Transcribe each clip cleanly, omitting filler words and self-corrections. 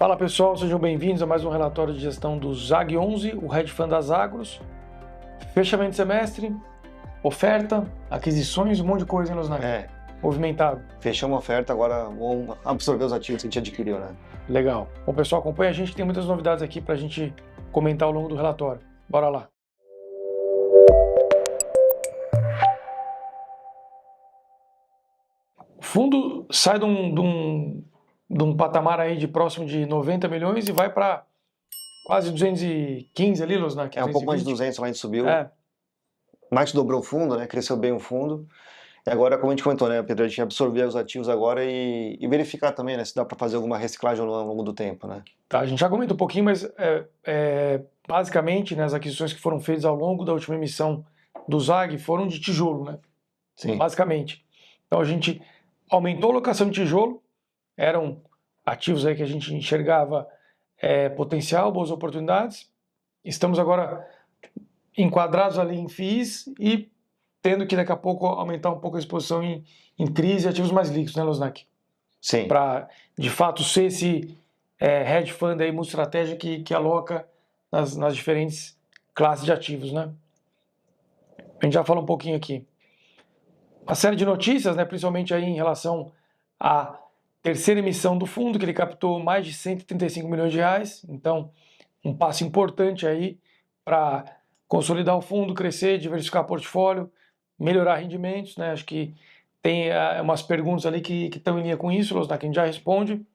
Fala pessoal, sejam bem-vindos a mais um relatório de gestão do ZAG11, o hedge fund das agros. Fechamento de semestre, oferta, aquisições, um monte de coisa, hein, Losnak? Movimentado. Fechamos a oferta, agora vamos absorver os ativos que a gente adquiriu, né? Legal. Bom, pessoal, acompanha a gente, tem muitas novidades aqui para a gente comentar ao longo do relatório. Bora lá. O fundo sai de um patamar aí de próximo de 90 milhões e vai para quase 215 ali, Losnak. Um pouco mais de 200 lá a gente subiu. Mais que dobrou o fundo, né? Cresceu bem o fundo. E agora, como a gente comentou, né, Pedro, a gente absorver os ativos agora e verificar também, né, se dá para fazer alguma reciclagem ao longo do tempo, né? Tá, a gente já comentou um pouquinho, mas basicamente, né, as aquisições que foram feitas ao longo da última emissão do ZAG foram de tijolo, né? Sim. Basicamente. Então a gente aumentou a locação de tijolo, eram ativos aí que a gente enxergava potencial, boas oportunidades. Estamos agora enquadrados ali em FIIs e tendo que daqui a pouco aumentar um pouco a exposição em CRIs e ativos mais líquidos, né, Losnak? Sim. Para, de fato, ser esse hedge fund aí, multi-estratégia que aloca nas diferentes classes de ativos, né? A gente já falou um pouquinho aqui. Uma série de notícias, né, principalmente aí em relação à terceira emissão do fundo, que ele captou mais de 135 milhões de reais. Então, um passo importante aí para consolidar o fundo, crescer, diversificar o portfólio, melhorar rendimentos, né? Acho que tem umas perguntas ali que estão em linha com isso, Losnak, a gente já responde.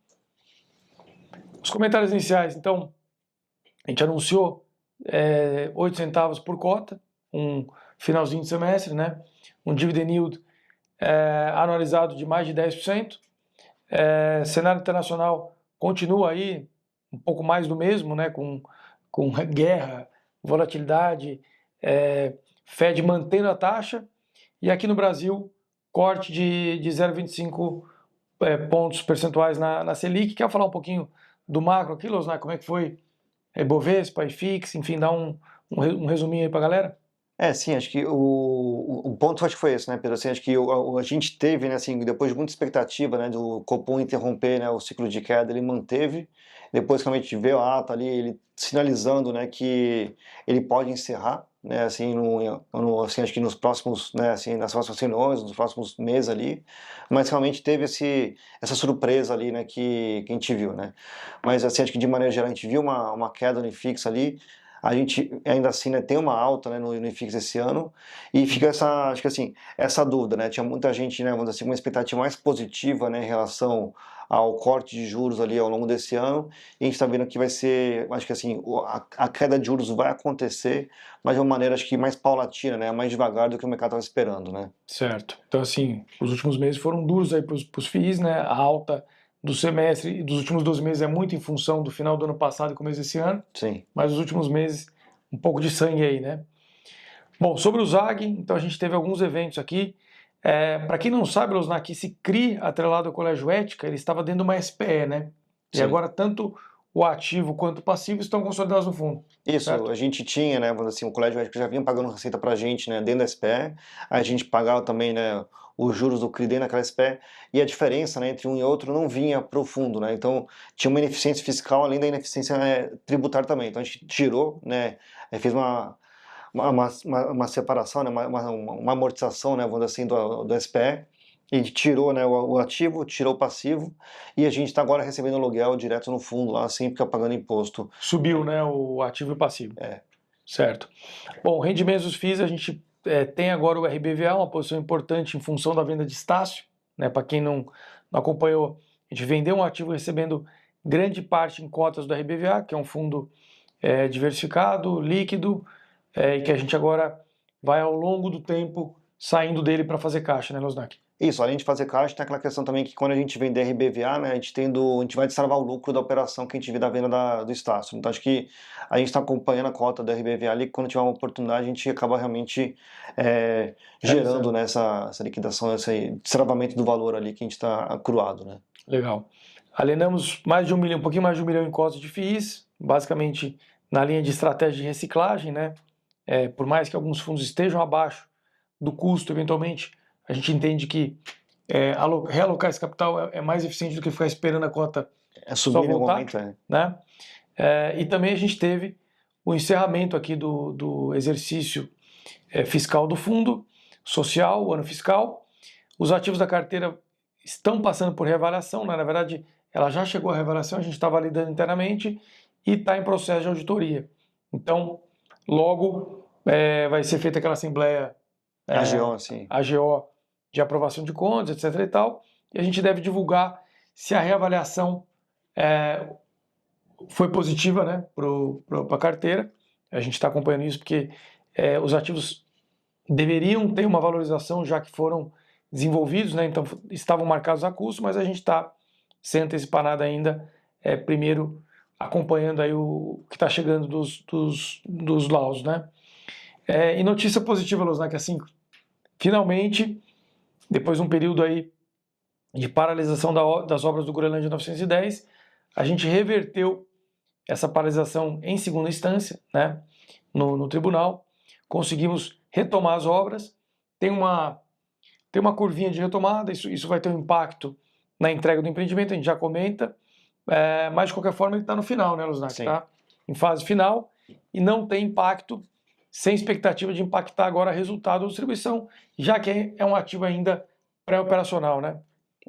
Os comentários iniciais, então, a gente anunciou 8 centavos por cota, um finalzinho de semestre, né? Um dividend yield anualizado de mais de 10%. Cenário internacional continua aí um pouco mais do mesmo, né? Com guerra, volatilidade, Fed mantendo a taxa. E aqui no Brasil, corte de 0,25 pontos percentuais na Selic. Quer falar um pouquinho do macro aqui, Losnak? Como é que foi Bovespa, IFIX, enfim, dá um resuminho aí pra galera? Sim, acho que o ponto acho que foi esse, né, Pedro? Assim, acho que a gente teve, né, assim, depois de muita expectativa, né, do Copom interromper, né, o ciclo de queda, ele manteve. Depois que a gente vê a ata ali, ele sinalizando, né, que ele pode encerrar, né, assim, assim, acho que nos próximos, né, assim, nas próximas reuniões, nos próximos meses ali, mas realmente teve essa surpresa ali, né, que a gente viu, né. Mas, assim, acho que de maneira geral a gente viu uma queda no IFIX ali. A gente ainda assim, né, tem uma alta, né, no IFIX esse ano e fica acho que assim, essa dúvida, né, tinha muita gente, né, vamos dizer assim, uma expectativa mais positiva, né, em relação ao corte de juros ali ao longo desse ano, e a gente está vendo que vai ser, acho que assim, a queda de juros vai acontecer, mas de uma maneira, acho que mais paulatina, né, mais devagar do que o mercado estava esperando, né. Certo. Então, assim, os últimos meses foram duros aí para os FIIs, né, a alta do semestre e dos últimos 12 meses é muito em função do final do ano passado e começo desse ano. Sim. Mas os últimos meses, um pouco de sangue aí, né? Bom, sobre o ZAG, então a gente teve alguns eventos aqui. Para quem não sabe, Losnak, esse CRI atrelado ao Colégio Ética, ele estava dentro de uma SPE, né? Sim. E agora tanto o ativo quanto o passivo estão consolidados no fundo. Isso, certo? A gente tinha, né, vamos dizer assim, o Colégio Ético já vinha pagando receita pra gente, né, dentro da SPE, a gente pagava também, né, os juros do CRI dentro daquela SPE, e a diferença, né, entre um e outro não vinha pro fundo, né, então tinha uma ineficiência fiscal além da ineficiência tributária também, então a gente tirou, né, fez uma separação, né, uma amortização, né, vamos dizer assim, do SPE, e tirou, né, o ativo, tirou o passivo, e a gente está agora recebendo aluguel direto no fundo, lá, sem ficar pagando imposto. Subiu, né, o ativo e o passivo. Certo. Bom, rendimentos dos FIIs, a gente tem agora o RBVA, uma posição importante em função da venda de Estácio, né, para quem não acompanhou, a gente vendeu um ativo recebendo grande parte em cotas do RBVA, que é um fundo diversificado, líquido, e que a gente agora vai ao longo do tempo saindo dele para fazer caixa, né, Losnak? Isso, além de fazer caixa, tem aquela questão também que quando a gente vender RBVA, né, a gente vai destravar o lucro da operação que a gente vê da venda do Estácio. Então acho que a gente está acompanhando a cota da RBVA ali, que quando tiver uma oportunidade a gente acaba realmente gerando, né, essa liquidação, esse destravamento do valor ali que a gente está acruado, né. Legal. Alienamos mais de 1 milhão, um pouquinho mais de 1 milhão em cotas de FIIs, basicamente na linha de estratégia de reciclagem, né? Por mais que alguns fundos estejam abaixo do custo, eventualmente, a gente entende que realocar esse capital é mais eficiente do que ficar esperando a cota subir em algum voltar, momento, né? E também a gente teve o encerramento aqui do exercício fiscal do fundo social, o ano fiscal. Os ativos da carteira estão passando por reavaliação, né? Na verdade, ela já chegou à reavaliação, a gente está validando internamente e está em processo de auditoria. Então, logo vai ser feita aquela assembleia AGO, assim. AGO de aprovação de contas, etc. e tal, e a gente deve divulgar se a reavaliação foi positiva, né, para a carteira. A gente está acompanhando isso porque os ativos deveriam ter uma valorização já que foram desenvolvidos, né, então estavam marcados a custo, mas a gente está sem antecipar nada ainda, primeiro acompanhando aí o que está chegando dos laudos, né. E notícia positiva, Losnak, assim, finalmente, depois de um período aí de paralisação das obras do Groenlândia 910, a gente reverteu essa paralisação em segunda instância, né, no tribunal, conseguimos retomar as obras, tem uma curvinha de retomada, isso vai ter um impacto na entrega do empreendimento, a gente já comenta, mas de qualquer forma ele está no final, né, Losnak? Está em fase final e não tem impacto, sem expectativa de impactar agora o resultado da distribuição, já que é um ativo ainda pré-operacional, né?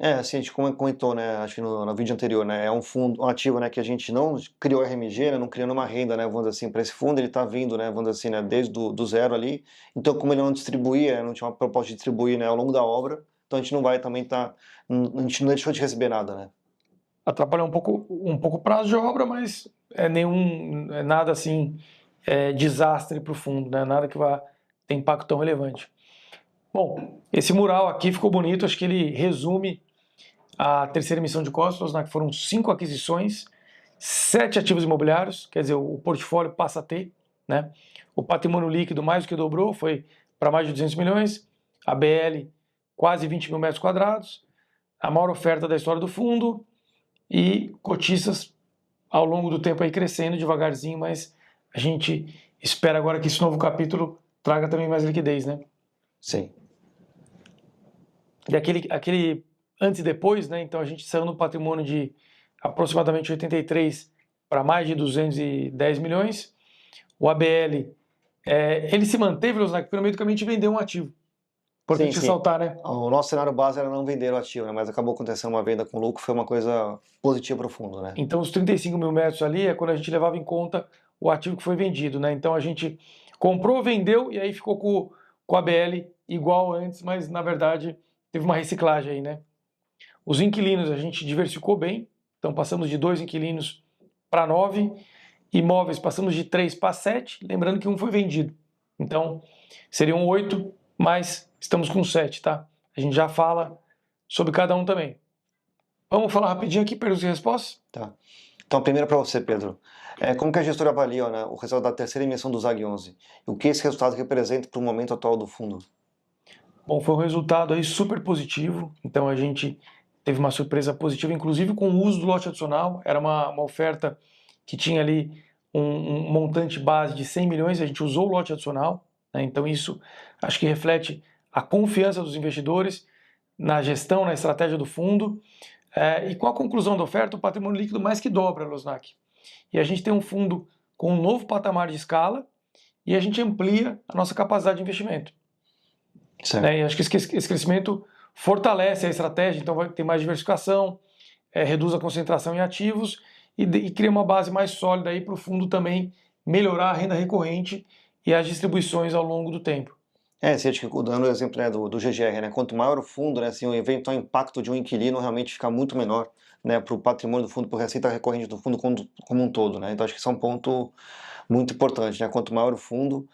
Assim, a gente comentou, né, acho que no vídeo anterior, né, é um fundo, um ativo, né, que a gente não criou RMG, né, não criou uma renda, né, vamos dizer assim, para esse fundo, ele está vindo, né, vamos dizer assim, né, desde do zero ali, então como ele não distribuía, não tinha uma proposta de distribuir, né, ao longo da obra, então a gente não vai também a gente não deixou de receber nada, né. Atrapalhar um pouco o prazo de obra, mas nada assim, desastre para o fundo, né, nada que vá ter impacto tão relevante. Bom, esse mural aqui ficou bonito, acho que ele resume a terceira emissão de cotas, né, que foram 5 aquisições, 7 ativos imobiliários, quer dizer, o portfólio passa a ter, né? O patrimônio líquido mais do que dobrou, foi para mais de 200 milhões, a BL quase 20 mil metros quadrados, a maior oferta da história do fundo e cotistas ao longo do tempo aí crescendo devagarzinho, mas a gente espera agora que esse novo capítulo traga também mais liquidez, né? Sim. E aquele antes e depois, né? Então a gente saiu no patrimônio de aproximadamente 83 para mais de 210 milhões. O ABL, ele se manteve, porque no meio do caminho a gente vendeu um ativo. Importante ressaltar, né? O nosso cenário base era não vender o ativo, né? Mas acabou acontecendo uma venda com lucro, foi uma coisa positiva para o fundo, né? Então os 35 mil metros ali é quando a gente levava em conta o ativo que foi vendido, né? Então a gente comprou, vendeu e aí ficou com a ABL igual antes, mas na verdade teve uma reciclagem aí, né? Os inquilinos a gente diversificou bem, então passamos de 2 inquilinos para 9, imóveis passamos de 3 para 7, lembrando que um foi vendido. Então seriam 8, mas estamos com 7, tá? A gente já fala sobre cada um também. Vamos falar rapidinho aqui, perguntas e respostas? Tá. Então, primeiro para você, Pedro. Como que a gestora avalia, né, o resultado da terceira emissão do ZAG 11? E o que esse resultado representa para o momento atual do fundo? Bom, foi um resultado aí super positivo, então a gente teve uma surpresa positiva, inclusive com o uso do lote adicional, era uma oferta que tinha ali um montante base de 100 milhões, a gente usou o lote adicional, né? Então isso acho que reflete a confiança dos investidores na gestão, na estratégia do fundo, e com a conclusão da oferta, o patrimônio líquido mais que dobra, Losnak. E a gente tem um fundo com um novo patamar de escala e a gente amplia a nossa capacidade de investimento. E acho que esse crescimento fortalece a estratégia, então vai ter mais diversificação, reduz a concentração em ativos e cria uma base mais sólida para o fundo também melhorar a renda recorrente e as distribuições ao longo do tempo. Acho que dando o exemplo, né, do GGR, né, quanto maior o fundo, né, assim, o eventual impacto de um inquilino realmente fica muito menor, né, para o patrimônio do fundo, para a receita recorrente do fundo como um todo, né? Então acho que isso é um ponto muito importante, né? Quanto maior o fundo,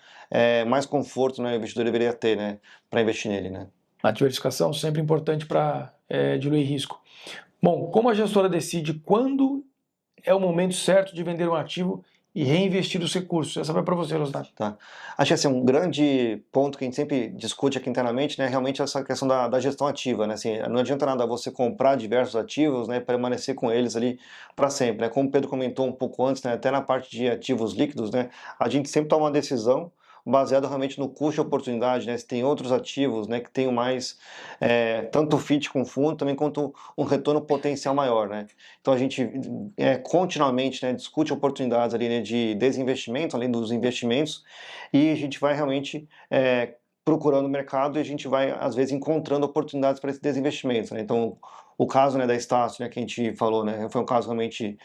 mais conforto, né, o investidor deveria ter, né, para investir nele, né? A diversificação sempre importante para diluir risco. Bom, como a gestora decide quando é o momento certo de vender um ativo e reinvestir os recursos? Essa vai para você, Losnak. Tá. Acho que assim, um grande ponto que a gente sempre discute aqui internamente, né, realmente essa questão da gestão ativa, né, assim, não adianta nada você comprar diversos ativos, né, permanecer com eles ali para sempre, né, como o Pedro comentou um pouco antes, né, até na parte de ativos líquidos, né, a gente sempre toma uma decisão baseado realmente no custo de oportunidade, né? Se tem outros ativos, né, que tenham mais, tanto fit com o fundo, também quanto um retorno potencial maior, né? Então a gente continuamente, né, discute oportunidades ali, né, de desinvestimento, além dos investimentos, e a gente vai realmente procurando o mercado e a gente vai, às vezes, encontrando oportunidades para esses desinvestimentos, né? Então, o caso, né, da Estácio, né, que a gente falou, né, foi um caso realmente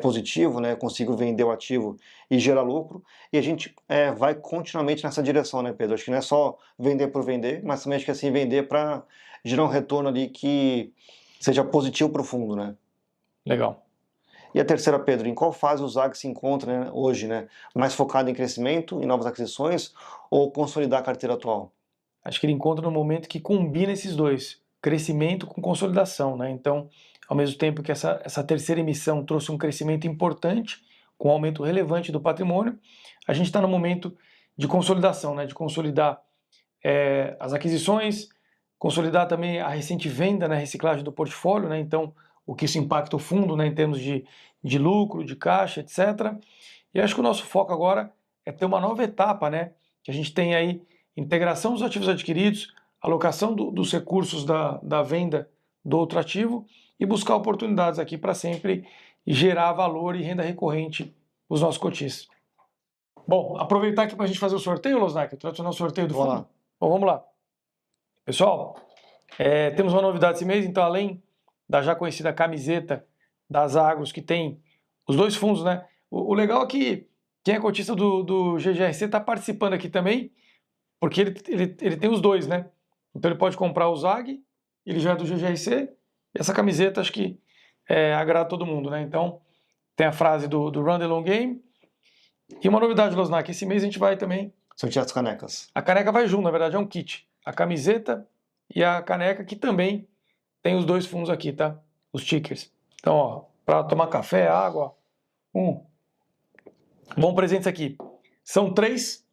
positivo, né, consigo vender o ativo e gerar lucro, e a gente vai continuamente nessa direção, né, Pedro? Acho que não é só vender por vender, mas também acho que assim, vender para gerar um retorno ali que seja positivo para o fundo, né? Legal. E a terceira, Pedro, em qual fase o ZAG se encontra, né, hoje, né? Mais focado em crescimento, em novas aquisições ou consolidar a carteira atual? Acho que ele encontra no momento que combina esses dois, crescimento com consolidação, né? Então, ao mesmo tempo que essa terceira emissão trouxe um crescimento importante, com um aumento relevante do patrimônio, a gente está no momento de consolidação, né? De consolidar as aquisições, consolidar também a recente venda, né? Reciclagem do portfólio, né? Então, o que isso impacta o fundo, né? Em termos de lucro, de caixa, etc. E acho que o nosso foco agora é ter uma nova etapa, né? Que a gente tem aí integração dos ativos adquiridos, alocação dos recursos da venda do outro ativo e buscar oportunidades aqui para sempre gerar valor e renda recorrente para os nossos cotistas. Bom, aproveitar aqui para a gente fazer o sorteio, Losnak, o tradicional sorteio do Vamos fundo. lá. Bom, vamos lá. Pessoal, temos uma novidade esse mês, então além da já conhecida camiseta das Agros, que tem os dois fundos, né? O legal é que quem é cotista do GGRC está participando aqui também, porque ele tem os dois, né? Então ele pode comprar o ZAG, ele já é do GGRC, e essa camiseta acho que agrada todo mundo, né? Então tem a frase do Run the Long Game. E uma novidade, Losnak, esse mês a gente vai também. Sortear as canecas. A caneca vai junto, na verdade é um kit. A camiseta e a caneca, que também tem os dois fundos aqui, tá? Os tickers. Então, ó, para tomar café, água, bom presentes aqui. São 3,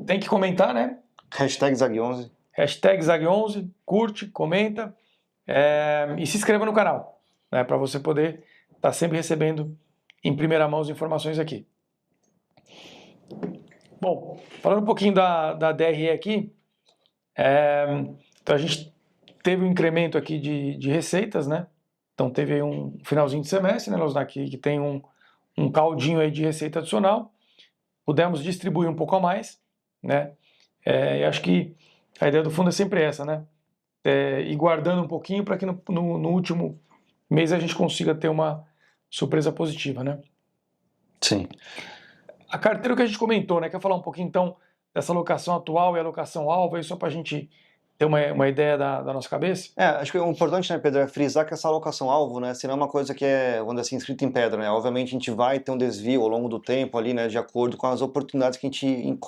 tem que comentar, né? Hashtag ZAG11. Hashtag ZAG11, curte, comenta e se inscreva no canal, né? Para você poder estar sempre recebendo em primeira mão as informações aqui. Bom, falando um pouquinho da DRE aqui, então a gente teve um incremento aqui de receitas, né? Então teve aí um finalzinho de semestre, né, Losnak, que tem um caldinho aí de receita adicional. Pudemos distribuir um pouco a mais, né? E acho que a ideia do fundo é sempre essa, né? Ir guardando um pouquinho para que no último mês a gente consiga ter uma surpresa positiva, né? Sim. A carteira que a gente comentou, né? Quer falar um pouquinho então dessa alocação atual e alocação alvo, aí só para a gente ter uma ideia da nossa cabeça? Acho que o importante, né, Pedro, é frisar que essa alocação-alvo, né, se não é uma coisa que é, vamos dizer assim, escrita em pedra, né, obviamente a gente vai ter um desvio ao longo do tempo ali, né, de acordo com as oportunidades que a gente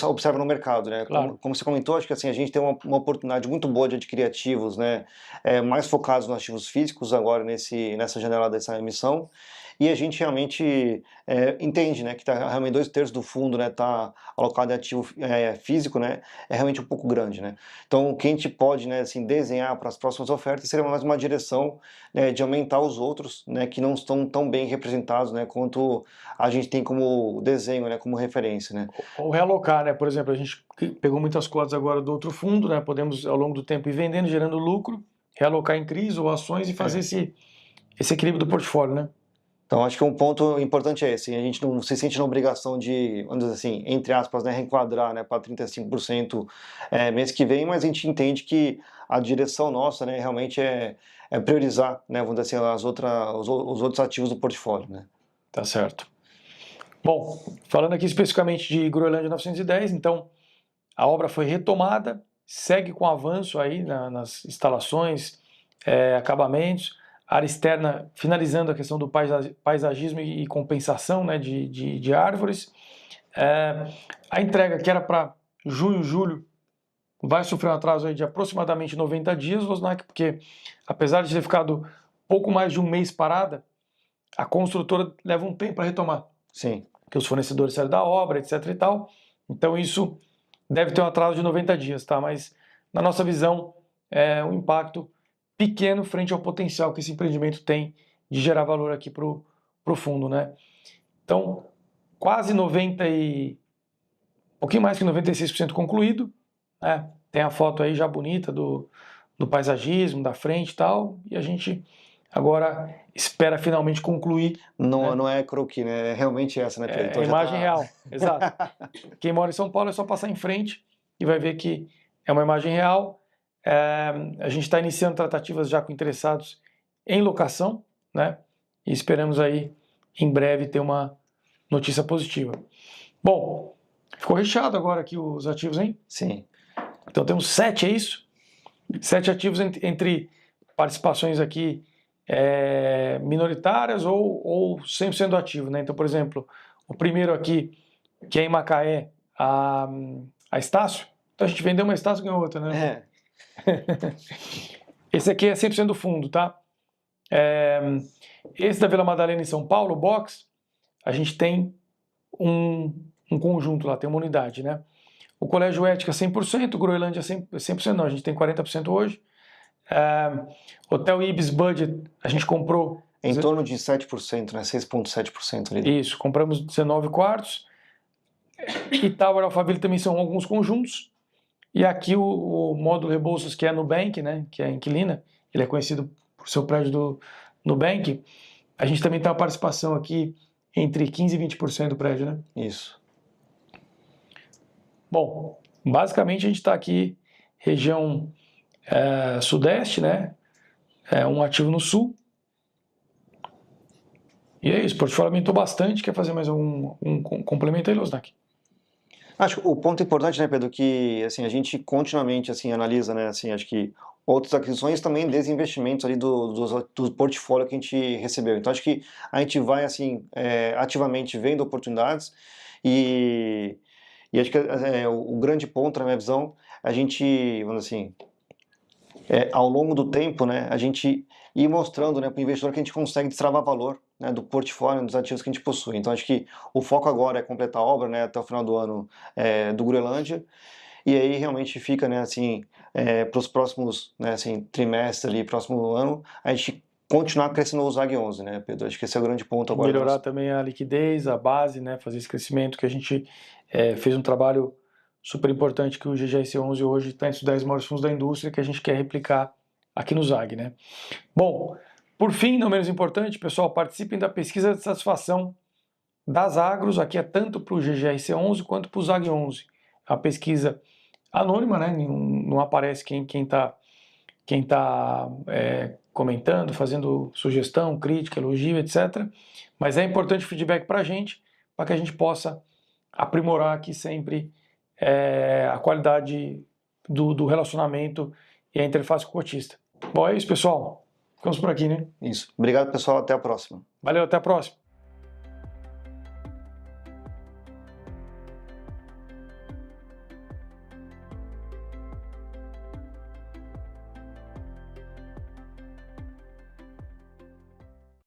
observa no mercado, né, Claro. como você comentou, acho que assim, a gente tem uma oportunidade muito boa de adquirir ativos, né, mais focados nos ativos físicos agora nessa janela dessa emissão, e a gente realmente entende, né, que tá, realmente 2/3 do fundo, né, tá alocado em ativo físico, né, é realmente um pouco grande, né. Então, o que a gente pode, né, assim, desenhar para as próximas ofertas seria mais uma direção, né, de aumentar os outros, né, que não estão tão bem representados, né, quanto a gente tem como desenho, né, como referência, né. Ou realocar, né? Por exemplo, a gente pegou muitas cotas agora do outro fundo, né? Podemos ao longo do tempo ir vendendo, gerando lucro, realocar em CRIs ou ações e fazer esse equilíbrio do portfólio, né? Então, acho que um ponto importante é esse, a gente não se sente na obrigação de, vamos dizer assim, entre aspas, né, reenquadrar, né, para 35% mês que vem, mas a gente entende que a direção nossa, né, realmente é priorizar, né, vamos dizer assim, os outros ativos do portfólio, né. Tá certo. Bom, falando aqui especificamente de Groenlândia 910, então a obra foi retomada, segue com avanço aí nas instalações, acabamentos, área externa finalizando a questão do paisagismo e compensação, né, de árvores. A entrega que era para junho, julho, vai sofrer um atraso aí de aproximadamente 90 dias, Losnak, porque apesar de ter ficado pouco mais de um mês parada, a construtora leva um tempo para retomar. Sim. Porque os fornecedores saíram da obra, etc e tal. Então isso deve ter um atraso de 90 dias, tá? Mas na nossa visão é um impacto pequeno frente ao potencial que esse empreendimento tem de gerar valor aqui para o fundo, né? Então, quase 90 pouquinho mais que 96% concluído, né? Tem a foto aí já bonita do paisagismo, da frente e tal, e a gente agora espera finalmente concluir. Não, né? não é croquis, né? É realmente essa, né, Pedro? É Então a já imagem tá... real, exato. Quem mora em São Paulo é só passar em frente e vai ver que é uma imagem real. A gente está iniciando tratativas já com interessados em locação, né? E esperamos aí em breve ter uma notícia positiva. Bom, ficou recheado agora aqui os ativos, hein? Sim. Então temos 7, é isso? 7 ativos entre participações aqui minoritárias ou 100% do ativo, né? Então, por exemplo, o primeiro aqui, que é em Macaé, a Estácio. Então a gente vendeu uma Estácio e ganhou outra, né? Esse aqui é 100% do fundo, tá? Esse da Vila Madalena em São Paulo, o box, a gente tem um conjunto lá, tem uma unidade, né? O Colégio Ética 100%, o Groenlândia 100% não, a gente tem 40% hoje. Hotel Ibis Budget, a gente comprou... Em torno de 7%, né? 6,7% ali. Isso, compramos 19 quartos. E Tower Alphaville também são alguns conjuntos. E aqui o módulo Rebouças, que é Nubank, né? Que é a inquilina, ele é conhecido por seu prédio do Nubank. A gente também tem uma participação aqui entre 15% e 20% do prédio, né? Isso. Bom, basicamente a gente está aqui, região sudeste, né? Um ativo no sul. E é isso, o portfólio aumentou bastante. Quer fazer mais um complemento aí, Losnak? Acho que o ponto importante, né, Pedro, que assim, a gente continuamente assim, analisa, né, assim, acho que outras aquisições também desinvestimentos ali do portfólio que a gente recebeu. Então acho que a gente vai assim ativamente vendo oportunidades e acho que o grande ponto na minha visão, a gente, vamos assim, ao longo do tempo, né, a gente ir mostrando, né, para o investidor que a gente consegue destravar valor, né, do portfólio, dos ativos que a gente possui. Então acho que o foco agora é completar a obra, né, até o final do ano do Groenlândia, e aí realmente fica, né, assim, para os próximos, né, assim, trimestres ali, próximo ano, a gente continuar crescendo o ZAG 11, né, Pedro? Acho que esse é o grande ponto agora. Melhorar também a liquidez, a base, né, fazer esse crescimento que a gente fez um trabalho super importante que o GGS11 hoje está entre os 10 maiores fundos da indústria que a gente quer replicar aqui no ZAG, né? Bom, por fim, não menos importante, pessoal, participem da pesquisa de satisfação das agros, aqui é tanto para o GGRC11 quanto para o ZAG11. A pesquisa anônima, né? Não aparece quem está comentando, fazendo sugestão, crítica, elogio, etc. Mas é importante o feedback para a gente, para que a gente possa aprimorar aqui sempre a qualidade do relacionamento e a interface com o cotista. Bom, é isso, pessoal. Ficamos por aqui, né? Isso. Obrigado, pessoal. Até a próxima. Valeu, até a próxima.